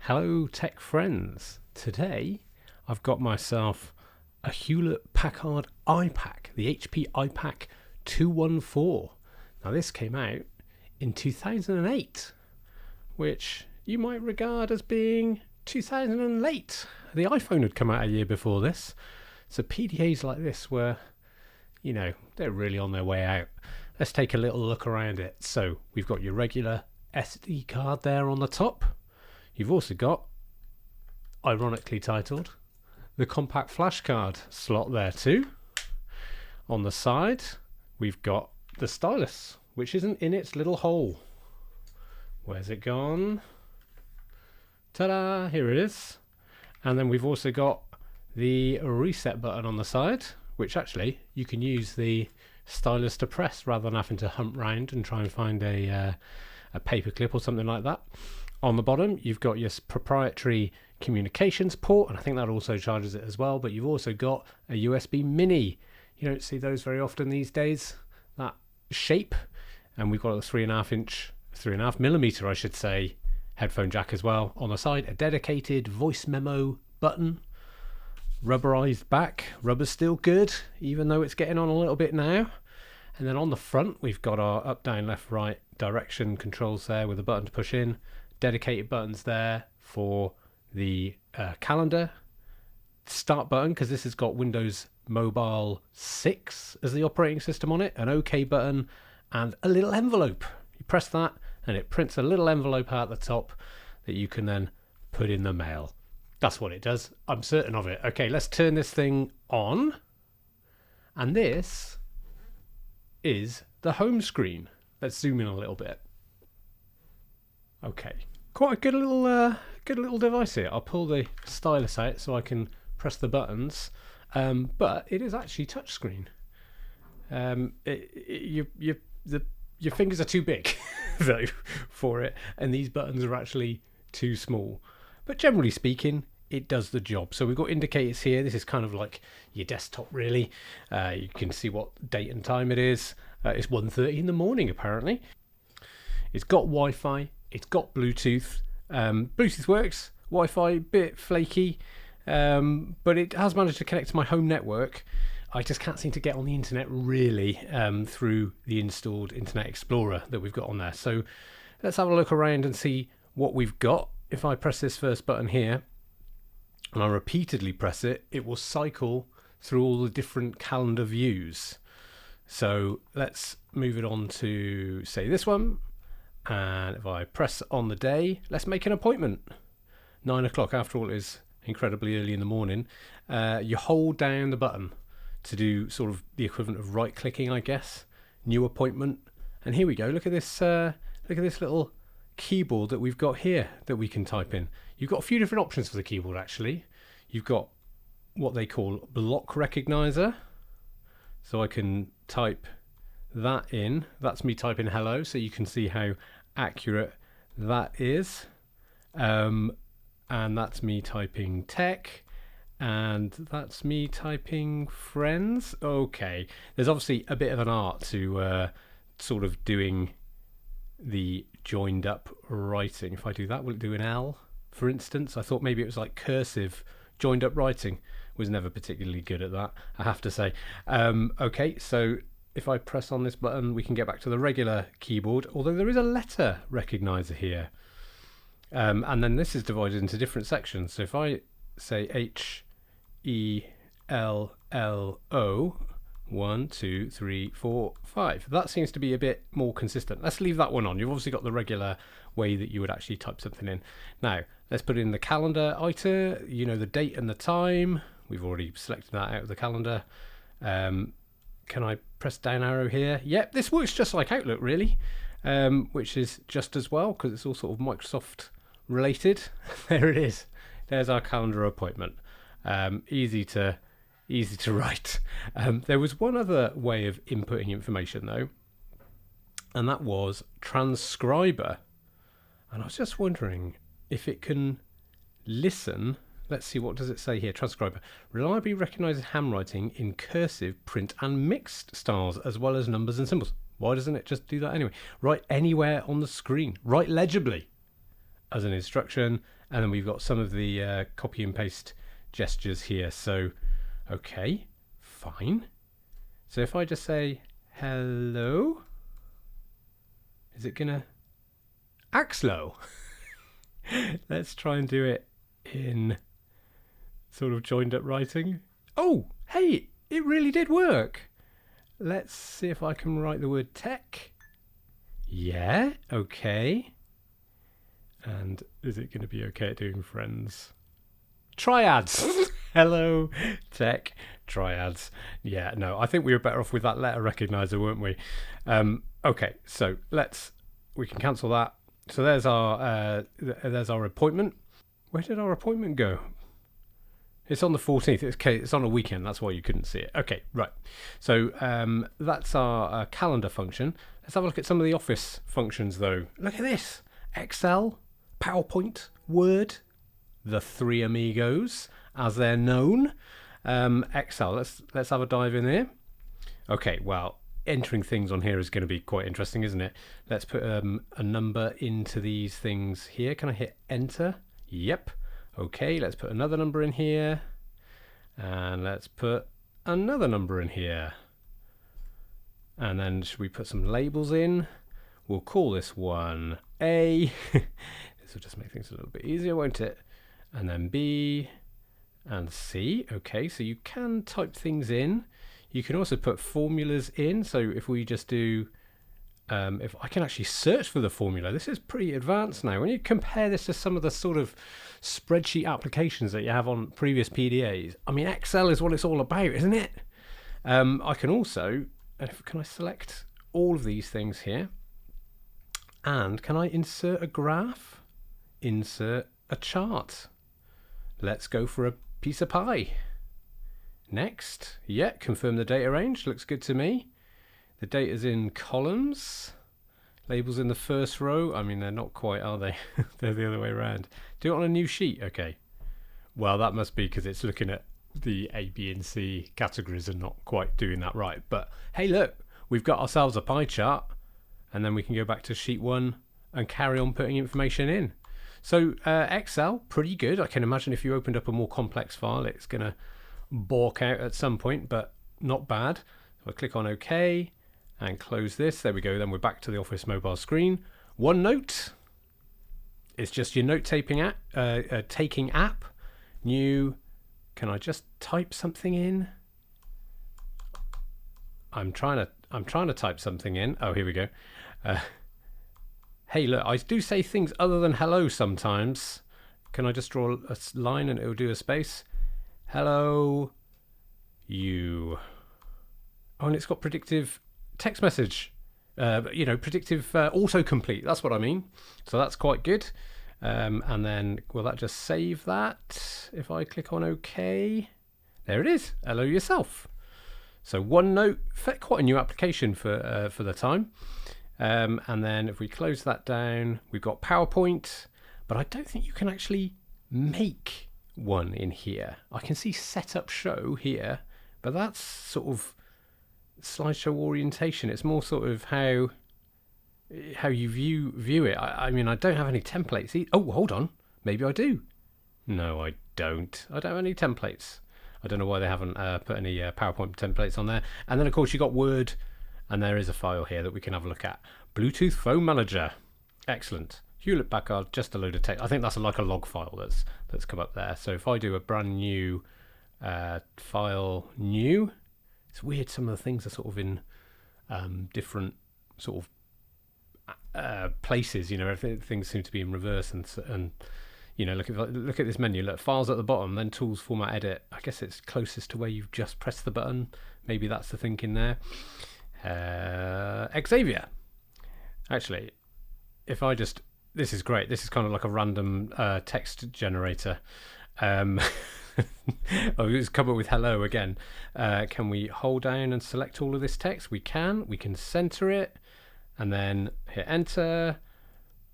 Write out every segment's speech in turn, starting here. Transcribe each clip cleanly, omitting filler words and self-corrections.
Hello tech friends. Today I've got myself a Hewlett-Packard IPAQ, the HP IPAQ 214. Now this came out in 2008, which you might regard as being 2000 and late. The iPhone had come out a year before this, so PDAs like this were, they're really on their way out. Let's take a little look around it. So we've got your regular SD card there on the top. You've also got, ironically titled, the compact flash card slot there too. On the side, we've got the stylus, which isn't in its little hole. Where's it gone? Ta-da! Here it is. And then we've also got the reset button on the side, which actually you can use the stylus to press rather than having to hump round and try and find a paper clip or something like that. On the bottom, you've got your proprietary communications port, and I think that also charges it as well, but you've also got a USB mini. You don't see those very often these days, that shape. And we've got a 3.5 millimeter, I should say, headphone jack as well. On the side, a dedicated voice memo button. Rubberized back. Rubber's still good, even though it's getting on a little bit now. And then on the front, we've got our up, down, left, right direction controls there with a button to push in. Dedicated buttons there for the calendar. Start button, because this has got Windows Mobile 6 as the operating system on it. An OK button and a little envelope. You press that and it prints a little envelope out the top that you can then put in the mail. That's what it does. I'm certain of it. Okay, let's turn this thing on. And this is the home screen. Let's zoom in a little bit. Okay, quite a good little device here. I'll pull the stylus out so I can press the buttons, but it is actually touchscreen. Your fingers are too big though for it, and these buttons are actually too small. But generally speaking, it does the job. So we've got indicators here. This is kind of like your desktop, really. You can see what date and time it is. It's 1:30 in the morning, apparently. It's got Wi-Fi. It's got Bluetooth. Bluetooth works. Wi-Fi, a bit flaky, but it has managed to connect to my home network. I just can't seem to get on the internet really through the installed Internet Explorer that we've got on there. So let's have a look around and see what we've got. If I press this first button here and I repeatedly press it, it will cycle through all the different calendar views. So let's move it on to, say, this one. And if I press on the day, let's make an appointment. 9 o'clock, after all, it is incredibly early in the morning. You hold down the button to do sort of the equivalent of right-clicking, I guess. New appointment. And here we go. Look at this little keyboard that we've got here that we can type in. You've got a few different options for the keyboard, actually. You've got what they call block recognizer. So I can type that in. That's me typing hello, so you can see how accurate that is. And that's me typing tech, and that's me typing friends. Okay, there's obviously a bit of an art to sort of doing the joined up writing. If I do that, will it do an L, for instance? I thought maybe it was like cursive. Joined up writing was never particularly good at that, I have to say. Okay, so if I press on this button, we can get back to the regular keyboard, although there is a letter recognizer here. And then this is divided into different sections. So if I say H-E-L-L-O, 1, 2, 3, 4, 5. That seems to be a bit more consistent. Let's leave that one on. You've obviously got the regular way that you would actually type something in. Now, let's put in the calendar item, the date and the time. We've already selected that out of the calendar. Can I press down arrow here? Yep, this works just like Outlook, really, which is just as well because it's all sort of Microsoft related. There it is. There's our calendar appointment. Easy to write. There was one other way of inputting information though, and that was transcriber. And I was just wondering if it can listen. Let's see, what does it say here? Transcriber. Reliably recognises handwriting in cursive, print and mixed styles, as well as numbers and symbols. Why doesn't it just do that anyway? Write anywhere on the screen. Write legibly as an instruction And then we've got some of the copy and paste gestures here. So, okay, fine. So if I just say hello, is it gonna act slow? Let's try and do it in sort of joined up writing. Oh, hey, it really did work. Let's see if I can write the word tech. Yeah, okay. And is it going to be okay at doing friends? Triads. Hello, tech, triads. Yeah, no, I think we were better off with that letter recognizer, weren't we? Okay, so we can cancel that. So there's our appointment. Where did our appointment go? It's on the 14th. It's on a weekend. That's why you couldn't see it. Okay, right. So that's our calendar function. Let's have a look at some of the Office functions, though. Look at this. Excel, PowerPoint, Word, the three amigos, as they're known. Excel. Let's have a dive in there. Okay, well, entering things on here is going to be quite interesting, isn't it? Let's put a number into these things here. Can I hit enter? Yep. Okay, let's put another number in here. And let's put another number in here. And then should we put some labels in? We'll call this one A. This will just make things a little bit easier, won't it? And then B and C. Okay, so you can type things in. You can also put formulas in. So if we just do, if I can actually search for the formula, this is pretty advanced now. When you compare this to some of the sort of spreadsheet applications that you have on previous PDAs, I mean, Excel is what it's all about, isn't it? I can also, can I select all of these things here? And can I insert a graph? Insert a chart. Let's go for a piece of pie. Next, yeah, confirm the data range. Looks good to me. The data's in columns. Labels in the first row. I mean, they're not quite, are they? They're the other way around. Do it on a new sheet. Okay. Well, that must be because it's looking at the A, B, and C categories and not quite doing that right. But hey, look, we've got ourselves a pie chart, and then we can go back to sheet 1 and carry on putting information in. So Excel, pretty good. I can imagine if you opened up a more complex file, it's going to balk out at some point, but not bad. So I click on OK and close this. There we go. Then we're back to the Office mobile screen. OneNote. It's just your note-taking app. New. Can I just type something in? I'm trying to type something in. Oh, here we go. Hey, look, I do say things other than hello sometimes. Can I just draw a line and it'll do a space? Hello, you. Oh, and it's got predictive text message. Predictive autocomplete. That's what I mean. So that's quite good. And then will that just save that? If I click on OK, there it is. Hello yourself. So OneNote, quite a new application for the time. And then if we close that down, we've got PowerPoint, but I don't think you can actually make one in here. I can see setup show here, but that's sort of slideshow orientation. It's more sort of how you view it. I mean, I don't have any templates. Oh, hold on. Maybe I do. No, I don't. I don't have any templates. I don't know why they haven't put any PowerPoint templates on there. And then, of course, you got Word, and there is a file here that we can have a look at. Bluetooth Phone Manager. Excellent. Hewlett Packard, just a load of text. I think that's like a log file that's come up there. So if I do a brand new file new, it's weird. Some of the things are sort of in different sort of places. Things seem to be in reverse, and look at this menu. Look, files at the bottom, then tools, format, edit. I guess it's closest to where you've just pressed the button. Maybe that's the thinking there. Xavier. Actually, if I just, this is great. This is kind of like a random text generator. It's come up with hello again. Can we hold down and select all of this text? We can. We can center it and then hit enter.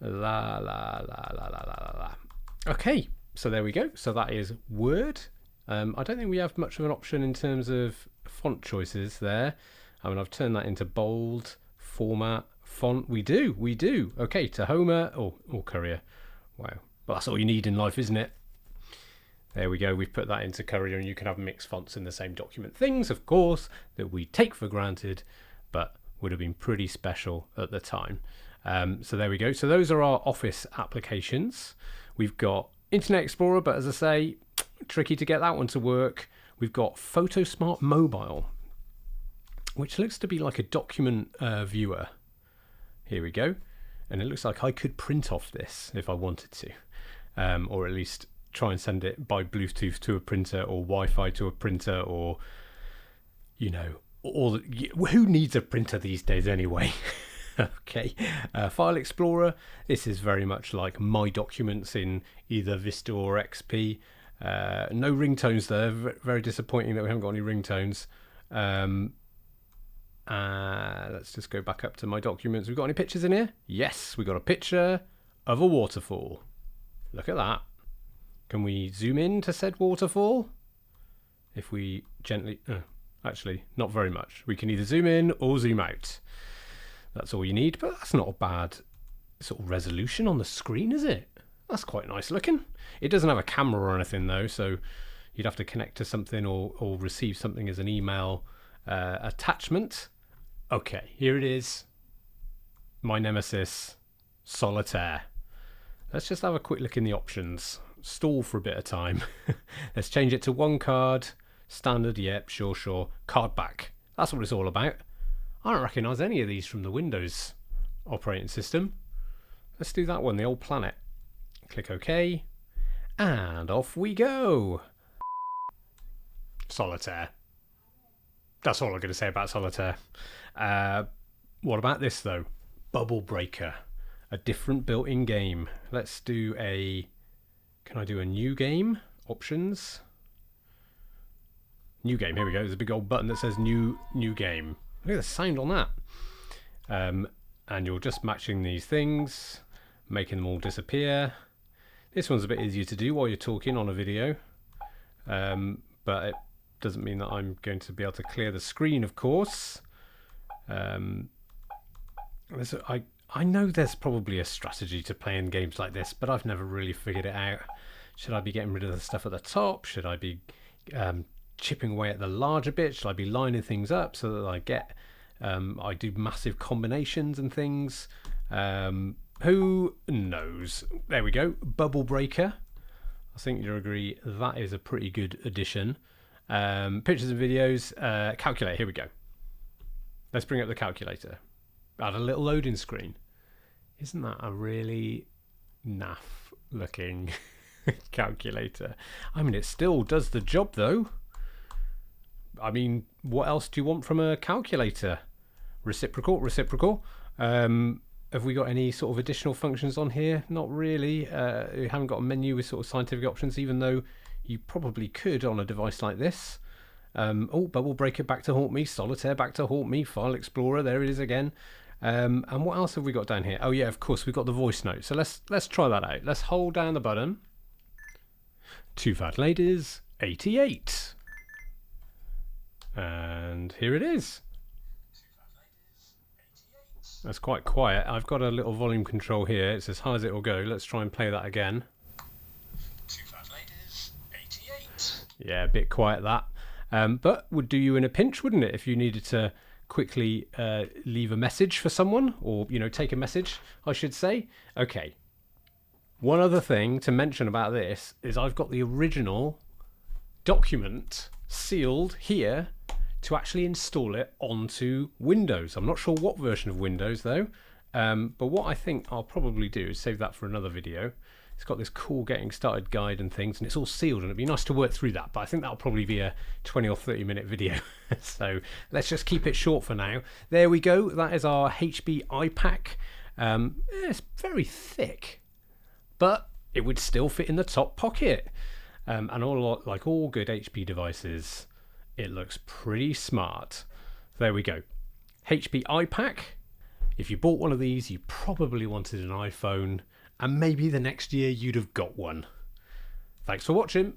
La la la la la la la. Okay, so there we go. So that is Word. I don't think we have much of an option in terms of font choices there. I mean, I've turned that into bold, format, font. We do. Okay, to Homer or Courier. Wow, But that's all you need in life, isn't it? There we go. We've put that into Courier, and you can have mixed fonts in the same document. Things, of course, that we take for granted, but would have been pretty special at the time. So there we go. So those are our Office applications. We've got Internet Explorer, but as I say, tricky to get that one to work. We've got PhotoSmart Mobile, which looks to be like a document viewer. Here we go. And it looks like I could print off this if I wanted to, or at least try and send it by Bluetooth to a printer or Wi-Fi to a printer, or, you know, who needs a printer these days anyway? Okay. File Explorer. This is very much like My Documents in either Vista or XP. No ringtones there. Very disappointing that we haven't got any ringtones. Let's just go back up to My Documents. We've got any pictures in here? Yes, we got a picture of a waterfall. Look at that. Can we zoom in to said waterfall? If we gently... actually, not very much. We can either zoom in or zoom out. That's all you need, but that's not a bad sort of resolution on the screen, is it? That's quite nice looking. It doesn't have a camera or anything though, so you'd have to connect to something or receive something as an email attachment. Okay, here it is. My nemesis, Solitaire. Let's just have a quick look in the options. Stall for a bit of time. Let's change it to one card. Standard, yep, sure. Card back. That's what it's all about. I don't recognise any of these from the Windows operating system. Let's do that one, the old planet. Click OK. And off we go. Solitaire. That's all I'm going to say about Solitaire. What about this though? Bubble Breaker. A different built-in game. Let's do a... Can I do a new game? Options. New game. Here we go. There's a big old button that says new game. Look at the sound on that. And you're just matching these things, making them all disappear. This one's a bit easier to do while you're talking on a video. But it doesn't mean that I'm going to be able to clear the screen, of course. I know there's probably a strategy to playing games like this, but I've never really figured it out. Should I be getting rid of the stuff at the top? Should I be chipping away at the larger bit? Should I be lining things up so that I do massive combinations and things? Who knows? There we go. Bubble Breaker. I think you'll agree that is a pretty good addition. Pictures and videos. Calculator. Here we go. Let's bring up the calculator. Add a little loading screen. Isn't that a really naff looking calculator? I mean, it still does the job though. I mean, what else do you want from a calculator? Reciprocal. Have we got any sort of additional functions on here? Not really. We haven't got a menu with sort of scientific options, even though you probably could on a device like this. Bubble Breaker back to haunt me. Solitaire back to haunt me. File Explorer, there it is again. And what else have we got down here? Oh yeah, of course, we've got the voice note. So let's try that out. Let's hold down the button. Two fat ladies, 88. And here it is. That's quite quiet. I've got a little volume control here. It's as high as it will go. Let's try and play that again. Two fat ladies, 88. Yeah, a bit quiet that. But would do you in a pinch, wouldn't it? If you needed to quickly leave a message for someone, or, you know, take a message, I should say. Okay. One other thing to mention about this is I've got the original document sealed here to actually install it onto Windows. I'm not sure what version of Windows though, but what I think I'll probably do is save that for another video. It's got this cool getting started guide and things, and it's all sealed, and it'd be nice to work through that, but I think that'll probably be a 20 or 30 minute video. So let's just keep it short for now. There we go. That is our HB IPAQ. It's very thick, but it would still fit in the top pocket. And like all good HP devices, it looks pretty smart. There we go. HP IPAQ. If you bought one of these, you probably wanted an iPhone, and maybe the next year you'd have got one. Thanks for watching.